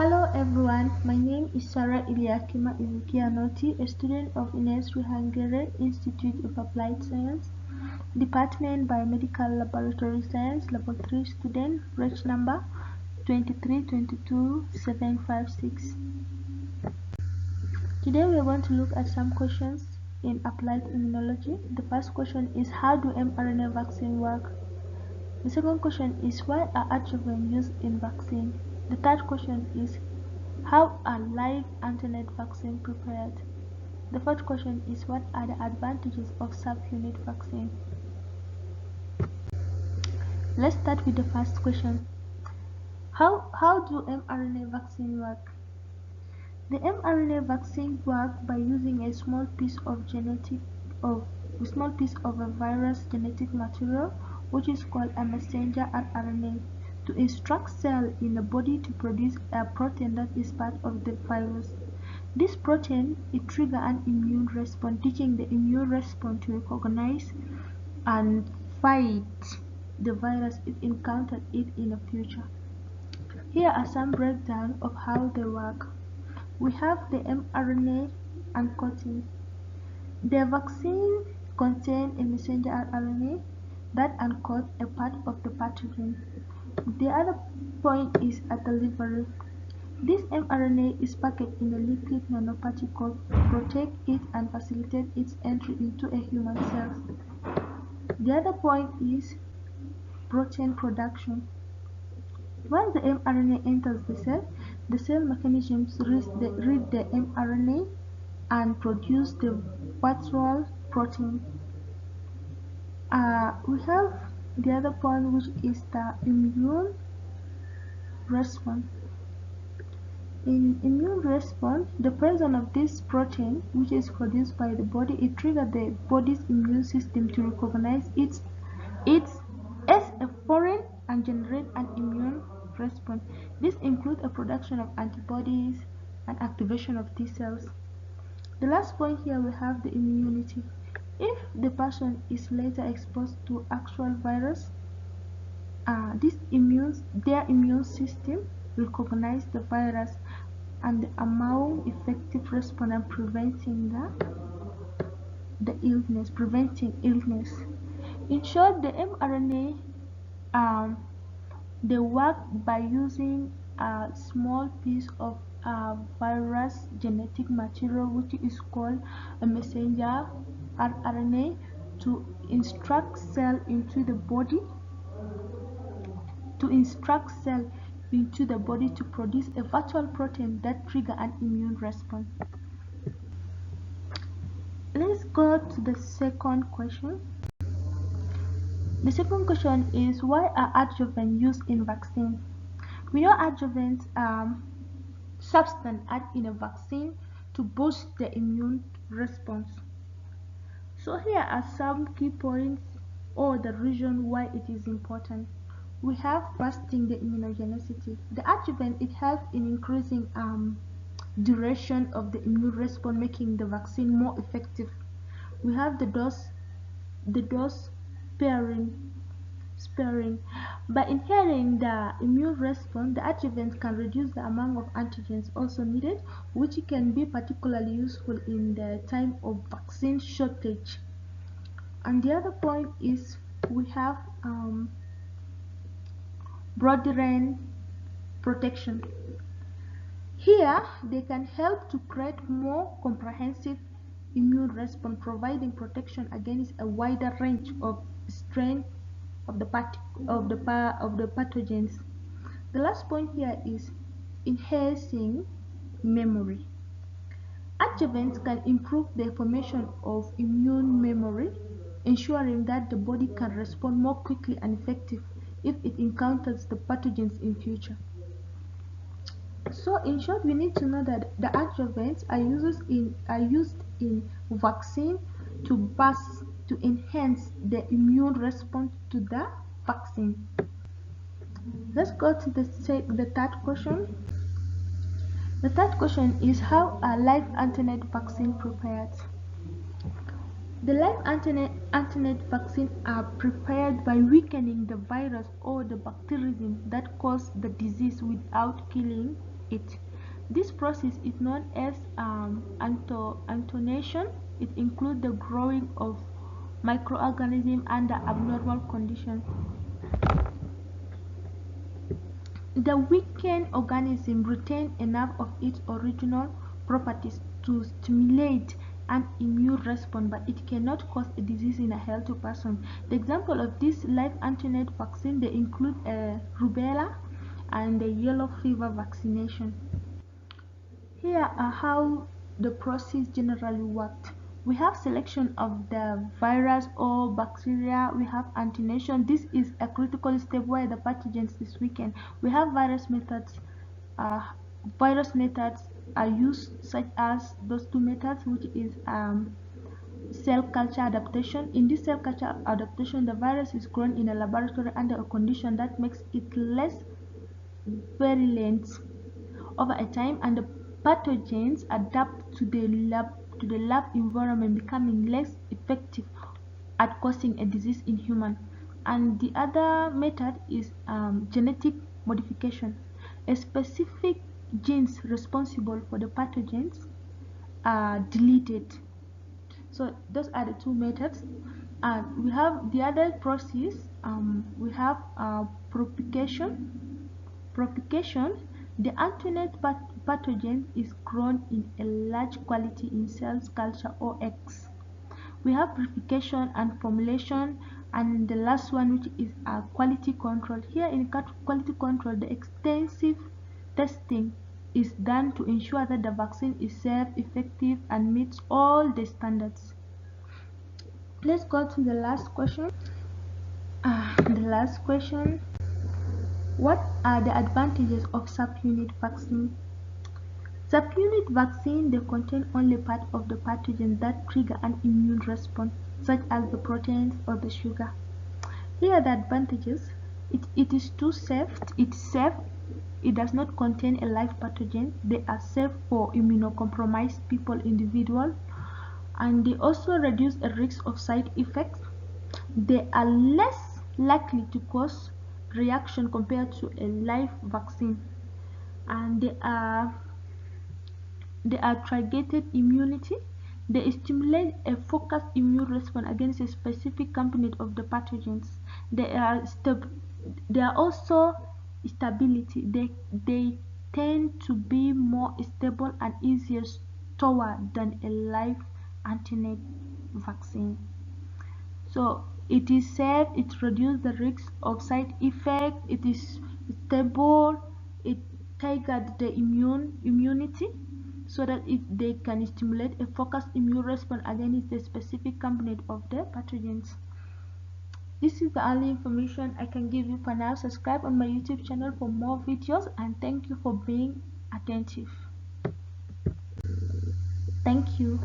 Hello everyone, my name is Sarah Iliakima Izukianoti, a student of INESRI Hungary Institute of Applied Science, Department Biomedical Laboratory Science, Level 3 student, batch number 2322756. Today we are going to look at some questions in applied immunology. The first question is, how do mRNA vaccine work? The second question is, why are adjuvants used in vaccine? The third question is, how are live antigen vaccine prepared? The fourth question is, what are the advantages of subunit vaccine? Let's start with the first question. How do mRNA vaccine work? The mRNA vaccine work by using a small piece of a virus genetic material, which is called a messenger RNA, to instruct cell in the body to produce a protein that is part of the virus. This protein triggers an immune response, teaching the immune response to recognize and fight the virus if encountered it in the future. Here are some breakdown of how they work. We have the mRNA uncoating. The vaccine contains a messenger RNA that encodes a part of the pathogen. The other point is at the delivery. This mRNA is packed in a lipid nanoparticle to protect it and facilitate its entry into a human cell. The other point is protein production. Once the mRNA enters the cell mechanisms read the mRNA and produce the virtual protein. We have the other point, which is the immune response. In immune response, the presence of this protein, which is produced by the body, it triggers the body's immune system to recognize it as a foreign and generate an immune response. This includes a production of antibodies and activation of T cells. The last point here, we have the immunity. If the person is later exposed to actual virus, their immune system recognize the virus and amount effective response and preventing illness. In short, the mRNA they work by using a small piece of virus genetic material, which is called a messenger RNA, to instruct cell into the body to produce a virtual protein that trigger an immune response. Let's go to the second question. The second question is, why are adjuvants used in vaccine? We know adjuvants substance added in a vaccine to boost the immune response. So here are some key points or the reason why it is important. We have boosting the immunogenicity. The adjuvant, it helps in increasing duration of the immune response, making the vaccine more effective. We have the dose sparing. By inhibiting the immune response, the adjuvant can reduce the amount of antigens also needed, which can be particularly useful in the time of vaccine shortage. And the other point is, we have broad range protection. Here, they can help to create more comprehensive immune response, providing protection against a wider range of strains of the pathogens. The last point here is enhancing memory. Adjuvants can improve the formation of immune memory, ensuring that the body can respond more quickly and effectively if it encounters the pathogens in future. So in short, we need to know that the adjuvants are used in vaccine to enhance the immune response to the vaccine. Let's go to the third question. The third question is, how are live antigen vaccine prepared? The live antigen vaccine are prepared by weakening the virus or the bacterium that cause the disease without killing it. This process is known as antonation. It includes the growing of microorganisms under abnormal conditions. The weakened organism retains enough of its original properties to stimulate an immune response, but it cannot cause a disease in a healthy person. The example of this live antigen vaccine they include rubella and the yellow fever vaccination. Here are how the process generally worked. We have selection of the virus or bacteria. We have antination. This is a critical step where the pathogens is weakened. We have virus methods. Uh, Virus methods are used such as those two methods, which is cell culture adaptation. In this cell culture adaptation, the virus is grown in a laboratory under a condition that makes it less virulent over a time, and the pathogens adapt to the lab environment, becoming less effective at causing a disease in human. And the other method is genetic modification. A specific genes responsible for the pathogens are deleted. So those are the two methods. And we have the other process. We have propagation. Propagation, the antinet pathogen is grown in a large quantity in cells culture or eggs. We have purification and formulation, and the last one, which is quality control. Here in quality control, the extensive testing is done to ensure that the vaccine is safe, effective, and meets all the standards. Let's go to the last question. The last question: what are the advantages of subunit vaccine? Subunit vaccine they contain only part of the pathogen that trigger an immune response, such as the proteins or the sugar. Here are the advantages. It is too safe. It's safe. It does not contain a live pathogen. They are safe for immunocompromised people, individuals, and they also reduce the risk of side effects. They are less likely to cause reaction compared to a live vaccine, and they are targeted immunity. They stimulate a focused immune response against a specific component of the pathogens. They are also stability. They tend to be more stable and easier stored than a live antigen vaccine. So it is safe, it reduces the risk of side effect, it is stable, it triggers the immunity so that they can stimulate a focused immune response against the specific component of the pathogens. This is the only information I can give you for now. Subscribe on my YouTube channel for more videos, and thank you for being attentive. Thank you.